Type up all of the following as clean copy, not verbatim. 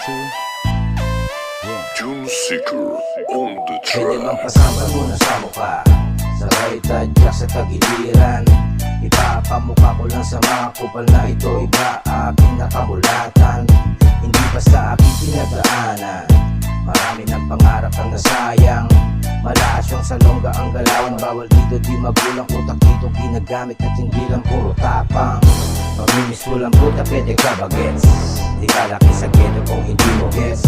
too. Yeah. June Seeker on the Pwede bang track. pasama muna sa mukha? Sabay tadyak sa tagiliran. Ipapamukha ko lang sa mga kupal na ito. Iba aking nakamulatan. Hindi basta aking pinagdaanan. Marami ng pangarap ang nasayang. Malakas yung salongga ang galawan. Bawal dito di magulang. Utak dito ginagamit at hindi lang puro tapang. Pamimis mo lang puta, pwede ka ba gets? Di ka laki sa ghetto kung hindi mo gets.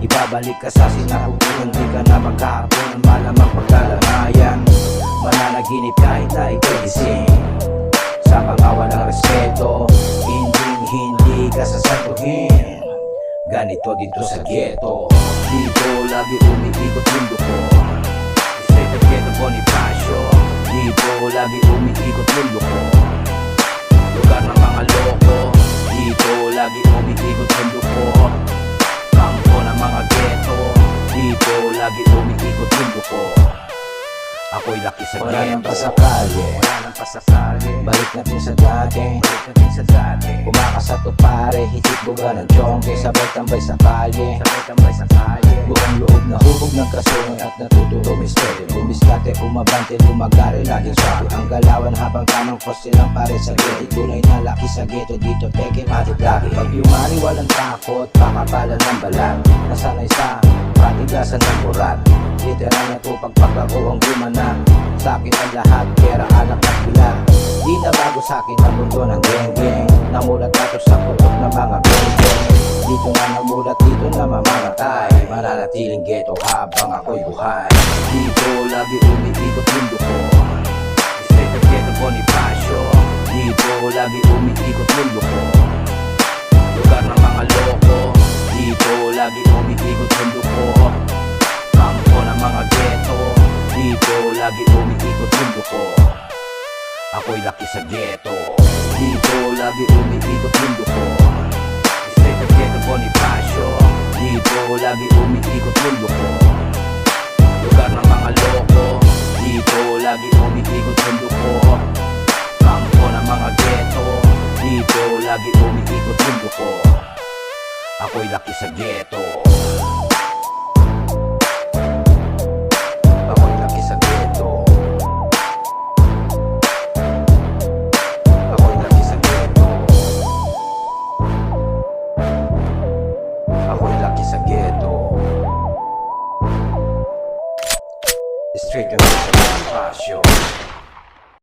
Ibabalik ka sa sinapupunan, di ka na magkakapunan. Malamang pagkalamayan, mananaginip kahit na ikaw gising. Sa pangawa ng respeto, hindi ka sasaguhin. Ganito dito sa ghetto, dito lagi umiikot mundo ko. Straight to ghetto Bonifacio, dito lagi umiikot mundo ko. Lugar ng mga loko, dito lagi umiikot mundo ko. Kampo ng mga ghetto, dito lagi umiikot mundo ko. Ako'y laki sa ghetto. Wala nang pasakali, balik natin sa dati. Kumakas sa tupare, hitik buga ng chongke. Sabay tambay sa kalye, buong loob na hubog ng kasunod at natuturo misterio. Bumiskate, umabante, lumagari, laging swabe ang galawan habang tamang poste lang pare sa ghetto. Tunay na laki sa ghetto, dito peke matik lagi. Pag yumari walang takot, pakapalan ng balat. Nasanay sa patigasan ng burat. Literal na to pagpagbago ang gumanap. Sa'kin ang lahat, pera, anak at bilang. Di na bago sa'kin ang mundo ng geng-geng. Namulat nato sa putok ng mga geng-geng. Dito nga namulat, dito na mamamatay. Mananatiling ghetto habang ako'y buhay. Dito lagi umiikot mundo ko. Straight to ghetto Bonifacio, dito lagi umiikot mundo ko. Lugar ng mga loko, dito lagi umiikot mundo ko. Kampo ng mga ghetto, dito lagi umiikot mundo ko. Ako'y laki sa ghetto, dito lagi umiikot mundo ko. Straight to ghetto Bonifacio, dito lagi umiikot mundo ko. Lugar ng mga loko, dito lagi umiikot mundo ko. Kampo ng mga ghetto, dito lagi umiikot mundo ko. Ako'y laki sa ghetto. Ako'y laki sa ghetto. Ako'y laki sa ghetto. Ako'y laki sa ghetto. Straight kami sa Bonifacio.